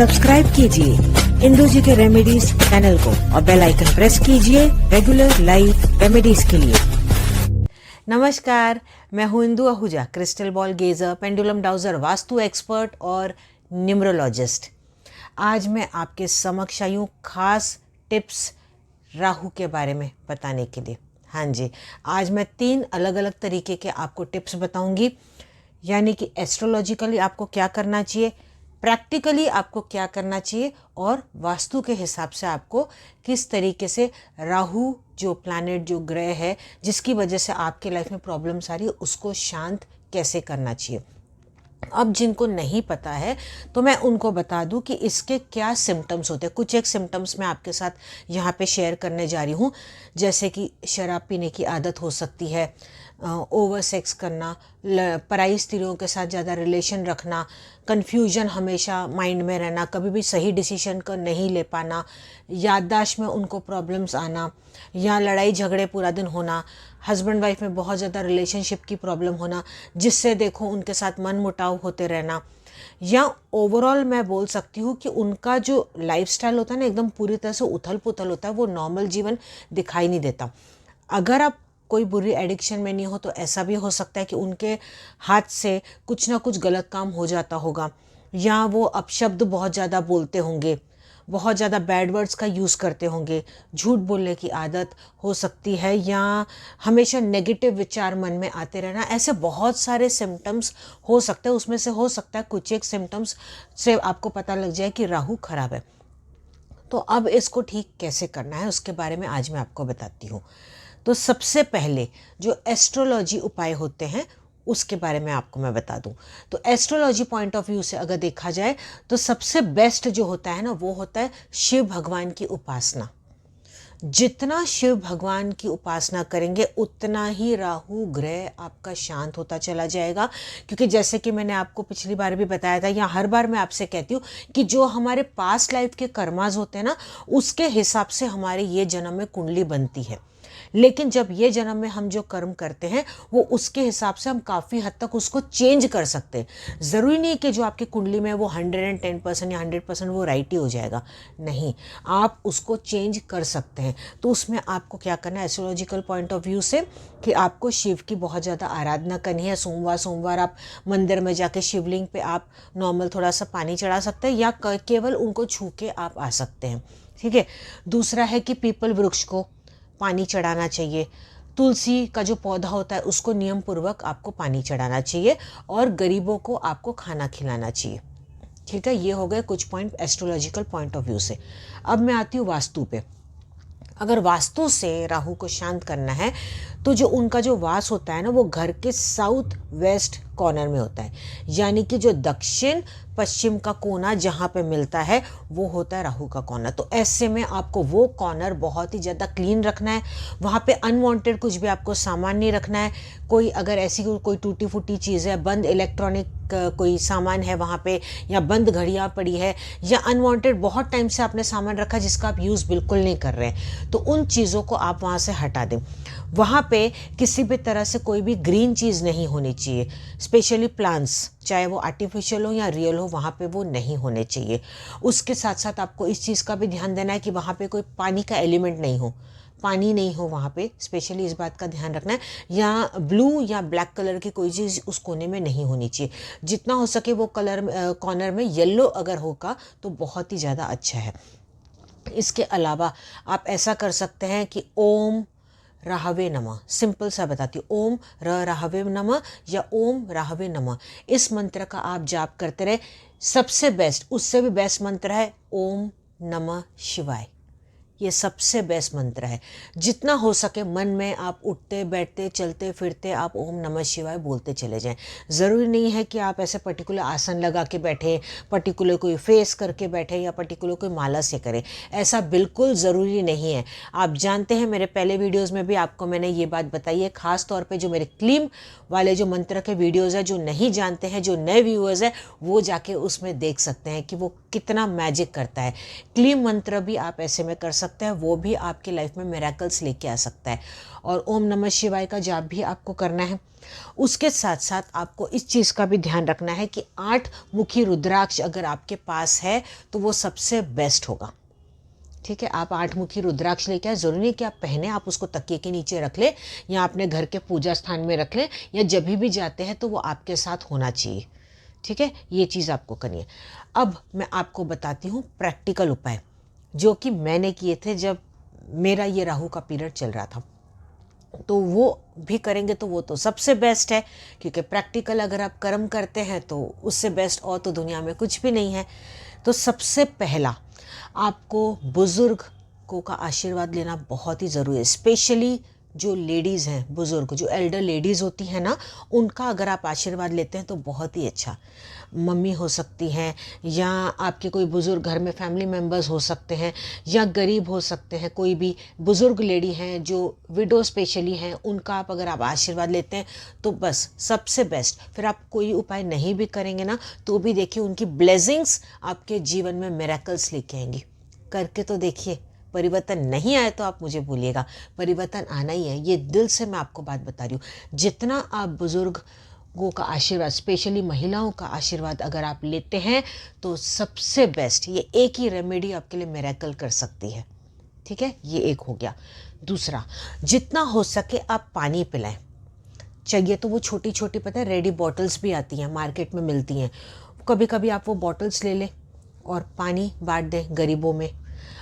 Subscribe कीजिए इंदु जी के remedies channel को और बेल आइकन प्रेस कीजिए रेगुलर लाइव रेमेडीज के लिए। नमस्कार, मैं हूं Indu Ahuja, crystal ball gazer, pendulum dowser, vastu expert और न्यूमरोलॉजिस्ट। आज मैं आपके समक्ष आई हूं खास टिप्स राहु के बारे में बताने के लिए। हाँ जी, आज मैं 3 अलग अलग तरीके के आपको टिप्स बताऊंगी, यानी कि एस्ट्रोलॉजिकली आपको क्या करना चाहिए, प्रैक्टिकली आपको क्या करना चाहिए और वास्तु के हिसाब से आपको किस तरीके से राहु जो प्लैनेट, जो ग्रह है जिसकी वजह से आपके लाइफ में प्रॉब्लम्स आ रही है, उसको शांत कैसे करना चाहिए। अब जिनको नहीं पता है तो मैं उनको बता दूं कि इसके क्या सिम्टम्स होते हैं। कुछ एक सिम्टम्स मैं आपके साथ यहाँ पे शेयर करने जा रही हूँ, जैसे कि शराब पीने की आदत हो सकती है, ओवर सेक्स करना, पराई स्त्रियों के साथ ज़्यादा रिलेशन रखना, कन्फ्यूजन हमेशा माइंड में रहना, कभी भी सही डिसीजन को नहीं ले पाना, याददाश्त में उनको प्रॉब्लम्स आना, या लड़ाई झगड़े पूरा दिन होना, हस्बैंड वाइफ में बहुत ज़्यादा रिलेशनशिप की प्रॉब्लम होना जिससे देखो उनके साथ मन मुटाव होते रहना, या ओवरऑल मैं बोल सकती हूँ कि उनका जो लाइफस्टाइल होता है ना, एकदम पूरी तरह से उथल पुथल होता है, वो नॉर्मल जीवन दिखाई नहीं देता। अगर आप कोई बुरी एडिक्शन में नहीं हो तो ऐसा भी हो सकता है कि उनके हाथ से कुछ ना कुछ गलत काम हो जाता होगा, या वो अपशब्द बहुत ज़्यादा बोलते होंगे, बहुत ज़्यादा बैड वर्ड्स का यूज़ करते होंगे, झूठ बोलने की आदत हो सकती है, या हमेशा नेगेटिव विचार मन में आते रहना। ऐसे बहुत सारे सिम्टम्स हो सकते हैं। उसमें से हो सकता है कुछ एक सिम्टम्स से आपको पता लग जाए कि राहु खराब है। तो अब इसको ठीक कैसे करना है उसके बारे में आज मैं आपको बताती हूँ। तो सबसे पहले जो एस्ट्रोलॉजी उपाय होते हैं उसके बारे में आपको मैं बता दूं। तो एस्ट्रोलॉजी पॉइंट ऑफ व्यू से अगर देखा जाए तो सबसे बेस्ट जो होता है ना, वो होता है शिव भगवान की उपासना। जितना शिव भगवान की उपासना करेंगे उतना ही राहु ग्रह आपका शांत होता चला जाएगा। क्योंकि जैसे कि मैंने आपको पिछली बार भी बताया था, या हर बार मैं आपसे कहती हूँ कि जो हमारे पास्ट लाइफ के कर्माज होते हैं ना, उसके हिसाब से हमारे ये जन्म में कुंडली बनती है। लेकिन जब ये जन्म में हम जो कर्म करते हैं वो उसके हिसाब से हम काफ़ी हद तक उसको चेंज कर सकते हैं। ज़रूरी नहीं कि जो आपकी कुंडली में वो 110% या 100% वो राइट ही हो जाएगा, नहीं, आप उसको चेंज कर सकते हैं। तो उसमें आपको क्या करना है एस्ट्रोलॉजिकल पॉइंट ऑफ व्यू से, कि आपको शिव की बहुत ज़्यादा आराधना करनी है। सोमवार आप मंदिर में जाके शिवलिंग पे आप नॉर्मल थोड़ा सा पानी चढ़ा सकते हैं, या केवल उनको छू के आप आ सकते हैं। ठीक है। दूसरा है कि पीपल वृक्ष को पानी चढ़ाना चाहिए। तुलसी का जो पौधा होता है उसको नियम पूर्वक आपको पानी चढ़ाना चाहिए, और गरीबों को आपको खाना खिलाना चाहिए। ठीक है, ये हो गए कुछ point astrological point of view से। अब मैं आती हूँ वास्तु पे। अगर वास्तु से राहु को शांत करना है तो जो उनका जो वास होता है ना, वो घर के साउथ वेस्ट कॉर्नर में होता है, यानी कि जो दक्षिण पश्चिम का कोना जहाँ पे मिलता है वो होता है राहु का कॉर्नर। तो ऐसे में आपको वो कॉर्नर बहुत ही ज़्यादा क्लीन रखना है। वहाँ पे अनवांटेड कुछ भी आपको सामान नहीं रखना है। कोई अगर ऐसी कोई टूटी फूटी चीज़ है, बंद इलेक्ट्रॉनिक कोई सामान है वहाँ पे, या बंद घड़ियाँ पड़ी है, या अनवांटेड बहुत टाइम से आपने सामान रखा जिसका आप यूज़ बिल्कुल नहीं कर रहे हैं, तो उन चीज़ों को आप वहाँ से हटा दें। वहाँ पे किसी भी तरह से कोई भी ग्रीन चीज़ नहीं होनी चाहिए, स्पेशली प्लांट्स, चाहे वो आर्टिफिशियल हो या रियल हो, वहाँ पे वो नहीं होने चाहिए। उसके साथ साथ आपको इस चीज़ का भी ध्यान देना है कि वहाँ पे कोई पानी का एलिमेंट नहीं हो, पानी नहीं हो वहाँ पे, स्पेशली इस बात का ध्यान रखना है। या ब्लू या ब्लैक कलर की कोई चीज़ उस कोने में नहीं होनी चाहिए। जितना हो सके वो कलर कॉर्नर में येलो अगर होगा तो बहुत ही ज़्यादा अच्छा है। इसके अलावा आप ऐसा कर सकते हैं कि ओम राहवे नमः, सिंपल सा बताती हूँ, ओम राहवे नमः या ओम राहवे नमः, इस मंत्र का आप जाप करते रहे। सबसे बेस्ट, उससे भी बेस्ट मंत्र है ओम नमः शिवाय। ये सबसे बेस्ट मंत्र है। जितना हो सके मन में आप उठते बैठते चलते फिरते आप ओम नमः शिवाय बोलते चले जाएं। ज़रूरी नहीं है कि आप ऐसे पर्टिकुलर आसन लगा के बैठे, पर्टिकुलर कोई फेस करके बैठे, या पर्टिकुलर कोई माला से करें, ऐसा बिल्कुल ज़रूरी नहीं है। आप जानते हैं मेरे पहले वीडियोज़ में भी आपको मैंने ये बात बताई है, ख़ास तौर पर जो मेरे क्लीम वाले जो मंत्र के वीडियोज़ हैं, जो नहीं जानते हैं, जो नए व्यूअर्स हैं, वो जाके उसमें देख सकते हैं कि वो कितना मैजिक करता है। क्लीम मंत्र भी आप ऐसे में कर सकते सकता है, वो भी आपकी लाइफ में मिरेकल्स लेके आ सकता है। और ओम नमः शिवाय का जाप भी आपको करना है। उसके साथ साथ आपको इस चीज़ का भी ध्यान रखना है कि 8 मुखी रुद्राक्ष अगर आपके पास है तो वो सबसे बेस्ट होगा। ठीक है, आप 8 मुखी रुद्राक्ष लेके आए, ज़रूरी नहीं कि आप पहने, आप उसको तकिए के नीचे रख लें या अपने घर के पूजा स्थान में रख लें, या जब भी जाते हैं तो वो आपके साथ होना चाहिए। ठीक है, ये चीज़ आपको करनी है। अब मैं आपको बताती हूँ प्रैक्टिकल उपाय जो कि मैंने किए थे जब मेरा ये राहु का पीरियड चल रहा था। तो वो भी करेंगे तो वो तो सबसे बेस्ट है, क्योंकि प्रैक्टिकल अगर आप कर्म करते हैं तो उससे बेस्ट और तो दुनिया में कुछ भी नहीं है। तो सबसे पहला आपको बुज़ुर्गों का आशीर्वाद लेना बहुत ही ज़रूरी है। स्पेशली जो लेडीज़ हैं, बुज़ुर्ग जो एल्डर लेडीज़ होती हैं ना, उनका अगर आप आशीर्वाद लेते हैं तो बहुत ही अच्छा। मम्मी हो सकती हैं, या आपके कोई बुज़ुर्ग घर में फैमिली मेम्बर्स हो सकते हैं, या गरीब हो सकते हैं, कोई भी बुज़ुर्ग लेडी हैं जो विडो स्पेशली हैं, उनका अगर आप आशीर्वाद लेते हैं तो बस सबसे बेस्ट। फिर आप कोई उपाय नहीं भी करेंगे ना तो भी देखिए उनकी ब्लेसिंग्स आपके जीवन में मिरेकल्स लेके आएंगी। करके तो देखिए, परिवर्तन नहीं आए तो आप मुझे बोलिएगा, परिवर्तन आना ही है। ये दिल से मैं आपको बात बता रही हूँ। जितना आप बुजुर्गों का आशीर्वाद, स्पेशली महिलाओं का आशीर्वाद अगर आप लेते हैं तो सबसे बेस्ट, ये एक ही रेमेडी आपके लिए मिरेकल कर सकती है। ठीक है, ये एक हो गया। दूसरा, जितना हो सके आप पानी पिलाएं। चाहिए तो वो छोटी छोटी, पता है रेडी बॉटल्स भी आती हैं, मार्केट में मिलती हैं, कभी कभी आप वो बॉटल्स ले लें और पानी बांट दें गरीबों में।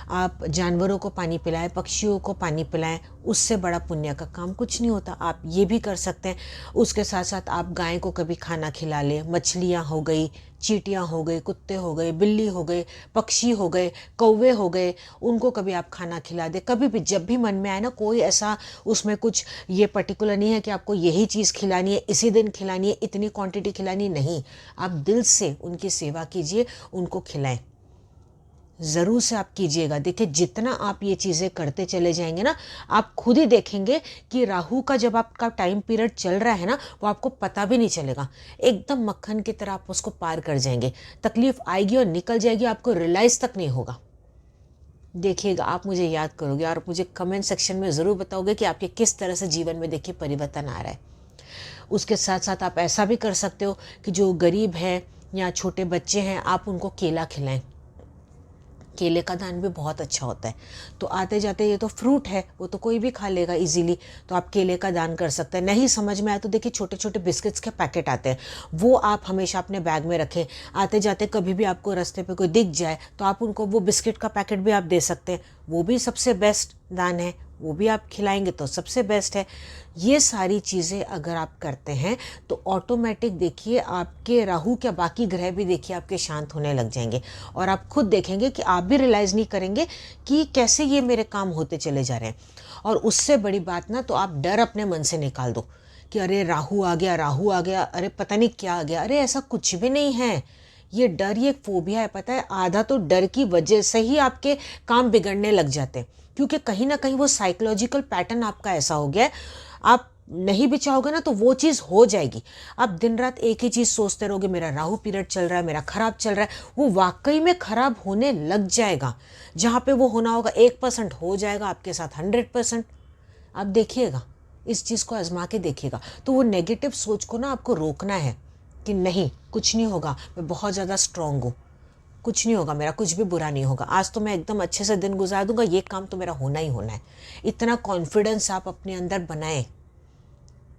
आप जानवरों को पानी पिलाएं, पक्षियों को पानी पिलाएं, उससे बड़ा पुण्य का काम कुछ नहीं होता। आप ये भी कर सकते हैं। उसके साथ साथ आप गाय को कभी खाना खिला लें, मछलियाँ हो गई, चींटियाँ हो गई, कुत्ते हो गए, बिल्ली हो गए, पक्षी हो गए, कौवे हो गए, उनको कभी आप खाना खिला दें। कभी भी जब भी मन में आए ना, कोई ऐसा उसमें कुछ ये पर्टिकुलर नहीं है कि आपको यही चीज़ खिलानी है, इसी दिन खिलानी है, इतनी क्वांटिटी खिलानी है, नहीं। आप दिल से उनकी सेवा कीजिए, उनको खिलाएं, ज़रूर से आप कीजिएगा। देखिए जितना आप ये चीज़ें करते चले जाएंगे ना, आप खुद ही देखेंगे कि राहु का जब आपका टाइम पीरियड चल रहा है ना, वो आपको पता भी नहीं चलेगा। एकदम मक्खन की तरह आप उसको पार कर जाएंगे। तकलीफ आएगी और निकल जाएगी, आपको रियलाइज़ तक नहीं होगा। देखिएगा, आप मुझे याद करोगे और मुझे कमेंट सेक्शन में ज़रूर बताओगे कि आपके किस तरह से जीवन में देखिए परिवर्तन आ रहा है। उसके साथ साथ आप ऐसा भी कर सकते हो कि जो गरीब है या छोटे बच्चे हैं, आप उनको केला खिलाएं। केले का दान भी बहुत अच्छा होता है। तो आते जाते, ये तो फ्रूट है, वो तो कोई भी खा लेगा इजीली, तो आप केले का दान कर सकते हैं। नहीं समझ में आया तो देखिए छोटे छोटे बिस्किट्स के पैकेट आते हैं, वो आप हमेशा अपने बैग में रखें। आते जाते कभी भी आपको रास्ते पे कोई दिख जाए तो आप उनको वो बिस्किट का पैकेट भी आप दे सकते हैं, वो भी सबसे बेस्ट दान है। वो भी आप खिलाएंगे तो सबसे बेस्ट है। ये सारी चीज़ें अगर आप करते हैं तो ऑटोमेटिक देखिए आपके राहु के बाकी ग्रह भी देखिए आपके शांत होने लग जाएंगे, और आप खुद देखेंगे कि आप भी रियलाइज़ नहीं करेंगे कि कैसे ये मेरे काम होते चले जा रहे हैं। और उससे बड़ी बात ना, तो आप डर अपने मन से निकाल दो कि अरे राहु आ गया, राहु आ गया, अरे पता नहीं क्या आ गया। अरे ऐसा कुछ भी नहीं है। ये डर, ये एक फोबिया है, पता है। आधा तो डर की वजह से ही आपके काम बिगड़ने लग जाते हैं, क्योंकि कहीं ना कहीं वो साइकोलॉजिकल पैटर्न आपका ऐसा हो गया है। आप नहीं भी चाहोगे ना तो वो चीज़ हो जाएगी। आप दिन रात एक ही चीज़ सोचते रहोगे, मेरा राहु पीरियड चल रहा है, मेरा खराब चल रहा है। वो वाकई में खराब होने लग जाएगा। जहाँ पे वो होना होगा 1% हो जाएगा आपके साथ 100%। आप देखिएगा, इस चीज़ को आजमा के देखिएगा। तो वो नेगेटिव सोच को ना आपको रोकना है कि नहीं, कुछ नहीं होगा, मैं बहुत ज़्यादा स्ट्रांग हूँ, कुछ नहीं होगा, मेरा कुछ भी बुरा नहीं होगा, आज तो मैं एकदम अच्छे से दिन गुजार दूंगा, ये काम तो मेरा होना ही होना है। इतना कॉन्फिडेंस आप अपने अंदर बनाएं,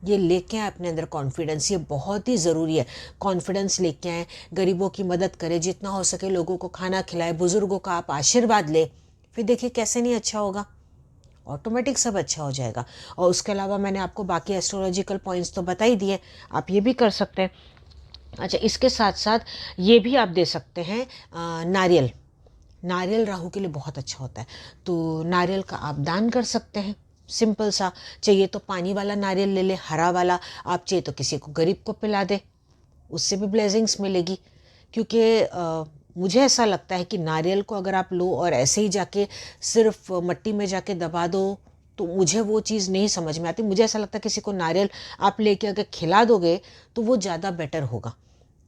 ये लेके आए अपने अंदर कॉन्फिडेंस, ये बहुत ही ज़रूरी है। कॉन्फिडेंस लेके आए, गरीबों की मदद करें, जितना हो सके लोगों को खाना खिलाएं, बुज़ुर्गों का आप आशीर्वाद लें, फिर देखिए कैसे नहीं अच्छा होगा। ऑटोमेटिक सब अच्छा हो जाएगा। और उसके अलावा मैंने आपको बाकी एस्ट्रोलॉजिकल पॉइंट्स तो बता ही दिए, आप ये भी कर सकते हैं। अच्छा, इसके साथ साथ ये भी आप दे सकते हैं नारियल। नारियल राहु के लिए बहुत अच्छा होता है, तो नारियल का आप दान कर सकते हैं। सिंपल सा, चाहिए तो पानी वाला नारियल ले ले, हरा वाला। आप चाहिए तो किसी को गरीब को पिला दे, उससे भी ब्लेसिंग्स मिलेगी। क्योंकि मुझे ऐसा लगता है कि नारियल को अगर आप लो और ऐसे ही जाके सिर्फ मट्टी में जाके दबा दो, तो मुझे वो चीज़ नहीं समझ में आती। मुझे ऐसा लगता है किसी को नारियल आप लेके अगर खिला दोगे तो वो ज़्यादा बेटर होगा।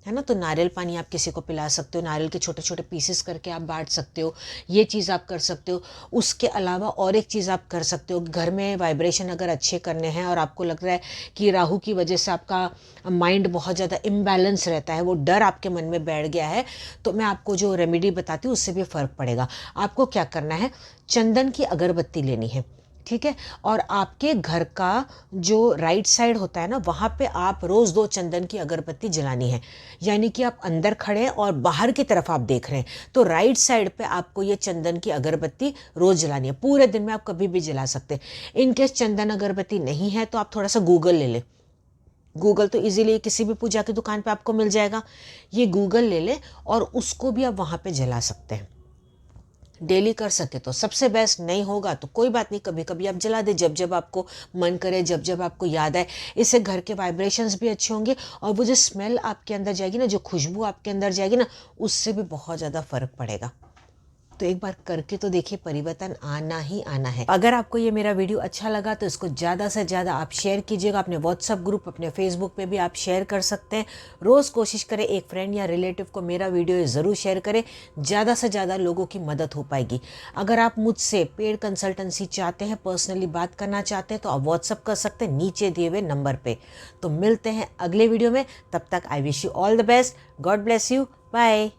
है ना। तो नारियल पानी आप किसी को पिला सकते हो, नारियल के छोटे छोटे पीसेस करके आप बांट सकते हो, ये चीज़ आप कर सकते हो। उसके अलावा और एक चीज़ आप कर सकते हो, घर में वाइब्रेशन अगर अच्छे करने हैं और आपको लग रहा है कि राहु की वजह से आपका माइंड बहुत ज़्यादा इम्बैलेंस रहता है, वो डर आपके मन में बैठ गया है, तो मैं आपको जो रेमेडी बताती हूँ उससे भी फ़र्क पड़ेगा। आपको क्या करना है, चंदन की अगरबत्ती लेनी है, ठीक है। और आपके घर का जो राइट साइड होता है ना, वहाँ पे आप रोज़ 2 चंदन की अगरबत्ती जलानी है। यानी कि आप अंदर खड़े हैं और बाहर की तरफ आप देख रहे हैं, तो राइट साइड पे आपको ये चंदन की अगरबत्ती रोज़ जलानी है। पूरे दिन में आप कभी भी जला सकते हैं। इनकेस चंदन अगरबत्ती नहीं है तो आप थोड़ा सा गूगल ले लें। गूगल तो इजीली किसी भी पूजा की दुकान पे आपको मिल जाएगा। ये गूगल ले लें और उसको भी आप वहाँ पे जला सकते हैं। डेली कर सके तो सबसे बेस्ट, नहीं होगा तो कोई बात नहीं, कभी कभी आप जला दें जब जब आपको मन करे, जब जब आपको याद आए। इससे घर के वाइब्रेशंस भी अच्छे होंगे और वो जो स्मेल आपके अंदर जाएगी ना, जो खुशबू आपके अंदर जाएगी ना, उससे भी बहुत ज़्यादा फर्क पड़ेगा। तो एक बार करके तो देखिए, परिवर्तन आना ही आना है। अगर आपको ये मेरा वीडियो अच्छा लगा तो इसको ज़्यादा से ज़्यादा आप शेयर कीजिएगा। अपने व्हाट्सएप ग्रुप, अपने फेसबुक पे भी आप शेयर कर सकते हैं। रोज़ कोशिश करें एक फ्रेंड या रिलेटिव को मेरा वीडियो ज़रूर शेयर करें, ज़्यादा से ज़्यादा लोगों की मदद हो पाएगी। अगर आप मुझसे पेड कंसल्टेंसी चाहते हैं, पर्सनली बात करना चाहते हैं, तो आप व्हाट्सएप कर सकते हैं नीचे दिए हुए नंबर पर। तो मिलते हैं अगले वीडियो में, तब तक I wish you all the best. God bless you. Bye.